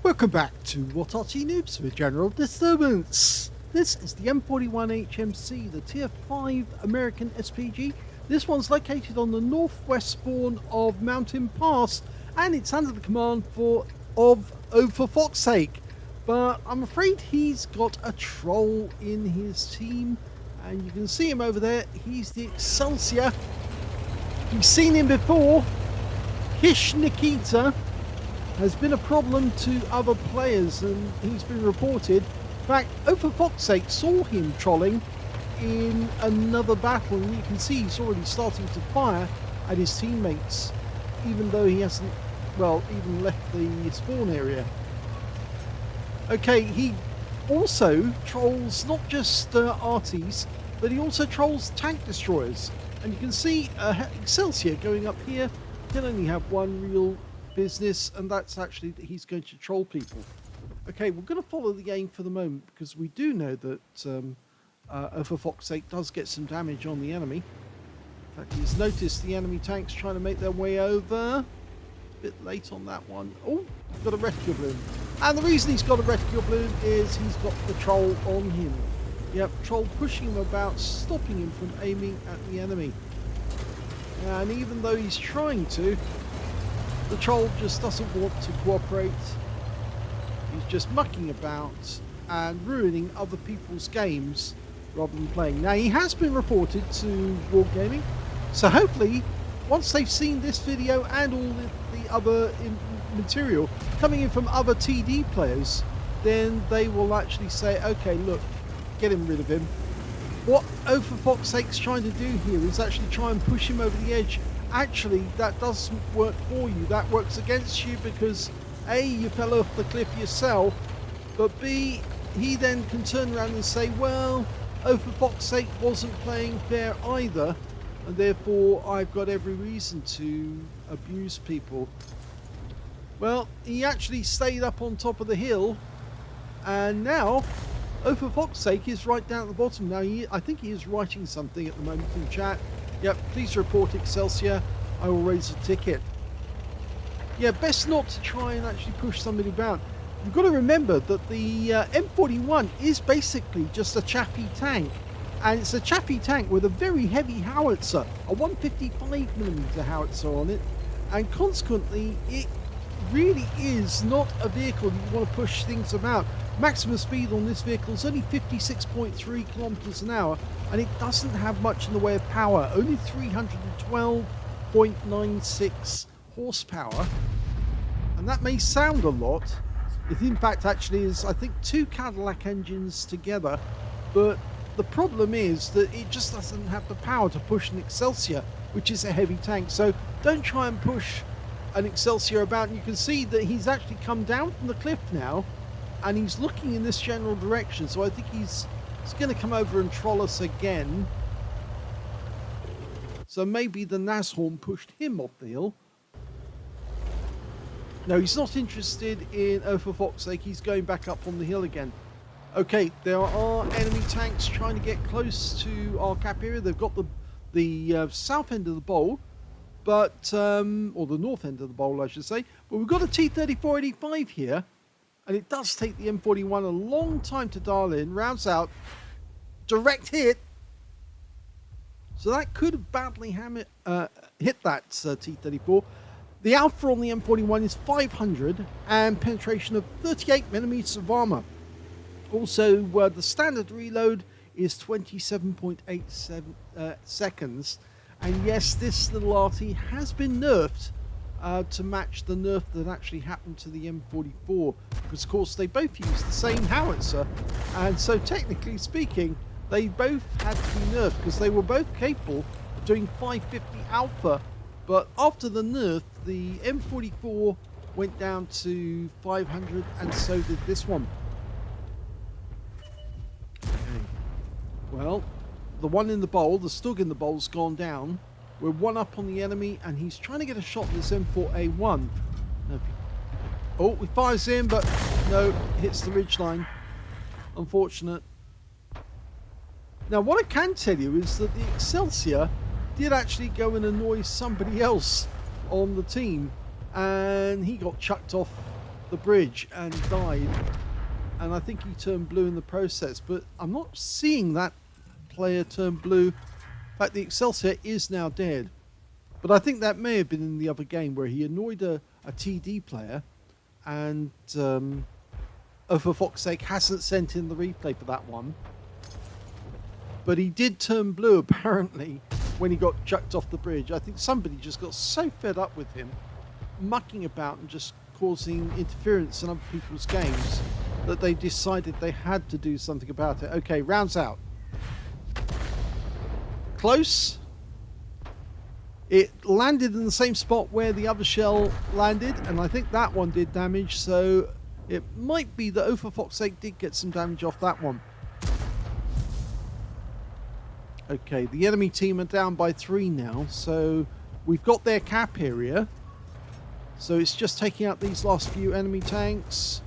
Welcome back to What Arty Noobs with General Disturbance. This is the M41 HMC, the Tier 5 American SPG. This one's located on the northwest spawn of Mountain Pass, and it's under the command of Ohforfoxache. But I'm afraid he's got a troll in his team, and you can see him over there. He's the Excelsior. You've seen him before. KishNikita has been a problem to other players, and he's been reported. In fact, Ohforfoxache saw him trolling in another battle, and you can see he's already starting to fire at his teammates, even though he hasn't, well, even left the spawn area. Okay, he also trolls not just Artys, but he also trolls tank destroyers. And you can see Excelsior going up here can only have one real business, and that's actually that he's going to troll people. Okay, we're going to follow the game for the moment, because we do know that Ohforfoxache does get some damage on the enemy. In fact, he's noticed the enemy tanks trying to make their way over. A bit late on that one. Oh, he's got a reticule balloon. And the reason he's got a reticule balloon is he's got the troll on him. Yep, troll pushing him about, stopping him from aiming at the enemy. And even though he's trying to, the troll just doesn't want to cooperate. He's just mucking about and ruining other people's games rather than playing. Now, he has been reported to Wargaming, so hopefully once they've seen this video and all the other material coming in from other TD players, then they will actually say, okay, look, get him rid of him. What Ohforfoxache's trying to do here is actually try and push him over the edge. Actually, that doesn't work for you. That works against you, because A, you fell off the cliff yourself, but B, he then can turn around and say, well, Ohforfoxache wasn't playing fair either, and therefore I've got every reason to abuse people. Well, he actually stayed up on top of the hill, and now Ohforfoxache is right down at the bottom. Now, I think he is writing something at the moment in chat. Yep, please report Excelsior. I will raise a ticket. Yeah, best not to try and actually push somebody about. You've got to remember that the M41 is basically just a chaffy tank. And it's a chaffy tank with a very heavy howitzer, a 155mm howitzer on it. And consequently, it really is not a vehicle you want to push things about. Maximum speed on this vehicle is only 56.3 kilometers an hour, and it doesn't have much in the way of power, only 312.96 horsepower. And that may sound a lot. It in fact actually is, I think, 2 Cadillac engines together, but the problem is that it just doesn't have the power to push an Excelsior, which is a heavy tank. So don't try and push an Excelsior about. And you can see that he's actually come down from the cliff now, and he's looking in this general direction, so I think he's going to come over and troll us again. So maybe the Nashorn pushed him off the hill. No, he's not interested in Ohforfoxache. He's going back up on the hill again. Okay, there are enemy tanks trying to get close to our cap area. They've got the south end of the bowl, but or the north end of the bowl, I should say. But we've got a T-3485 here. And it does take the M41 a long time to dial in. Rounds out. Direct hit. So that could have badly hit that T-34. The alpha on the M41 is 500 and penetration of 38mm of armor. Also, the standard reload is 27.87 seconds. And yes, this little Arty has been nerfed to match the nerf that actually happened to the M44, because of course they both use the same howitzer, and so technically speaking they both had to be nerfed, because they were both capable of doing 550 alpha, but after the nerf the M44 went down to 500, and so did this one. Okay. Well, the one in the bowl, the Stug in the bowl's gone down. We're one up on the enemy, and he's trying to get a shot at this M4A1. No. Oh, he fires in, but no, hits the ridgeline. Unfortunate. Now, what I can tell you is that the Excelsior did actually go and annoy somebody else on the team, and he got chucked off the bridge and died. And I think he turned blue in the process, but I'm not seeing that player turn blue. In fact, the Excelsior is now dead. But I think that may have been in the other game where he annoyed a TD player, and Ohforfoxache hasn't sent in the replay for that one. But he did turn blue apparently when he got chucked off the bridge. I think somebody just got so fed up with him mucking about and just causing interference in other people's games that they decided they had to do something about it. Okay, rounds out. Close. It landed in the same spot where the other shell landed, and I think that one did damage, so it might be that Ohforfoxache did get some damage off that one. Okay, the enemy team are down by 3 now, so we've got their cap area. So it's just taking out these last few enemy tanks.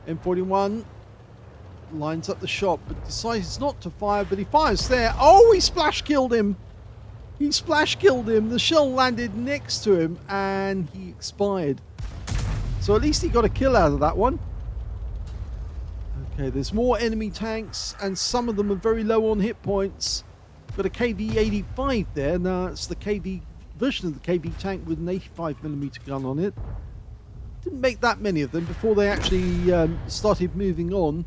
M41 lines up the shot, but decides not to fire, but he fires there. Oh, he splash killed him! He splash killed him. The shell landed next to him, and he expired. So at least he got a kill out of that one. Okay, there's more enemy tanks, and some of them are very low on hit points. Got a KV-85 there. Now it's the KV version of the KV tank with an 85mm gun on it. Didn't make that many of them before they actually started moving on.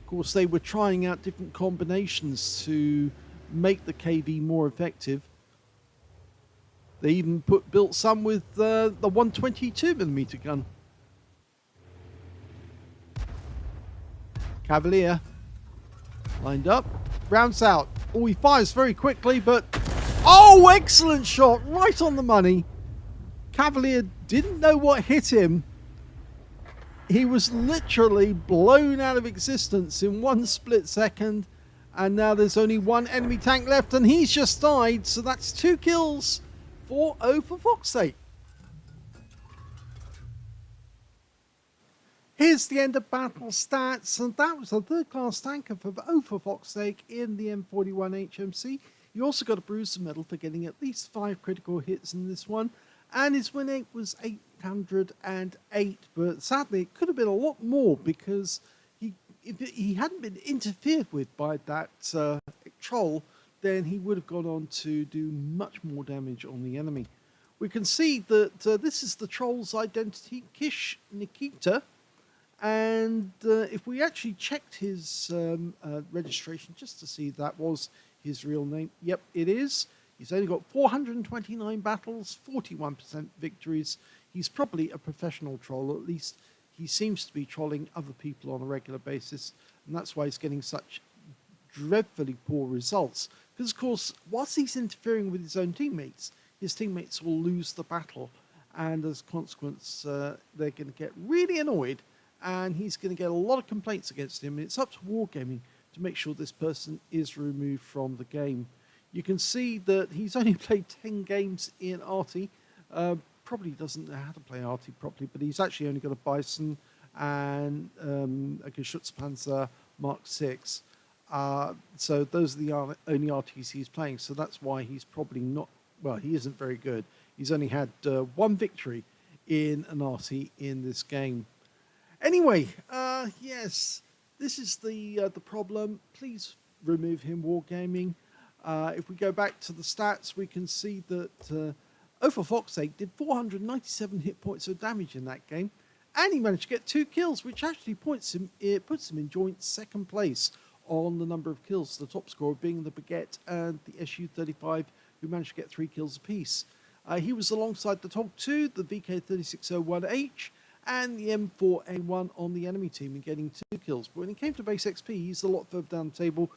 Of course, they were trying out different combinations to make the KV more effective. They even built some with the 122mm gun. Cavalier lined up, rounds out. Oh, he fires very quickly, but oh, excellent shot, right on the money. Cavalier didn't know what hit him. He was literally blown out of existence in 1 split second, and now there's only 1 enemy tank left, and he's just died, so that's 2 kills for Ohforfoxache. Here's the end of battle stats, and that was a 3rd class tanker for Ohforfoxache in the M41 HMC. You also got a Bruiser medal for getting at least 5 critical hits in this one, and his win rate was 808, but sadly it could have been a lot more because if he hadn't been interfered with by that troll, then he would have gone on to do much more damage on the enemy. We can see that this is the troll's identity, KishNikita. And if we actually checked his registration just to see if that was his real name, yep, it is. He's only got 429 battles, 41% victories. He's probably a professional troll, at least he seems to be trolling other people on a regular basis, and that's why he's getting such dreadfully poor results. Because, of course, whilst he's interfering with his own teammates, his teammates will lose the battle, and as a consequence, they're going to get really annoyed, and he's going to get a lot of complaints against him. And it's up to Wargaming to make sure this person is removed from the game. You can see that he's only played 10 games in Arty. Probably doesn't know how to play Arty properly, but he's actually only got a Bison and a Geschützpanzer Mark 6. So those are the only Artys he's playing. So that's why he's probably not, well, he isn't very good. He's only had 1 victory in an Arty in this game. Anyway, yes, this is the problem. Please remove him, Wargaming. If we go back to the stats, we can see that Ohforfoxache did 497 hit points of damage in that game, and he managed to get 2 kills, which actually puts him in joint 2nd place on the number of kills, the top scorer being the Baguette and the SU-35, who managed to get 3 kills apiece. He was alongside the top 2, the VK3601H, and the M4A1 on the enemy team in getting 2 kills. But when it came to base XP, he's a lot further down the table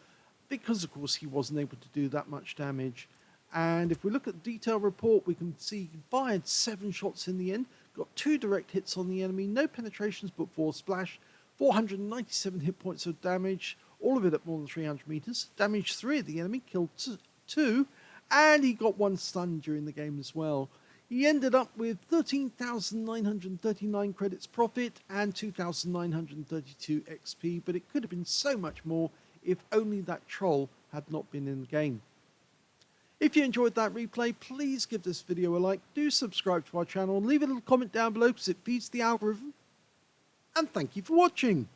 because, of course, he wasn't able to do that much damage. And if we look at the detail report, we can see he fired 7 shots in the end, got 2 direct hits on the enemy, no penetrations but 4 splash, 497 hit points of damage, all of it at more than 300 meters, damaged 3 of the enemy, killed 2, and he got 1 stun during the game as well. He ended up with 13,939 credits profit and 2,932 XP, but it could have been so much more if only that troll had not been in the game. If you enjoyed that replay, please give this video a like, do subscribe to our channel, and leave a little comment down below because it feeds the algorithm. And thank you for watching.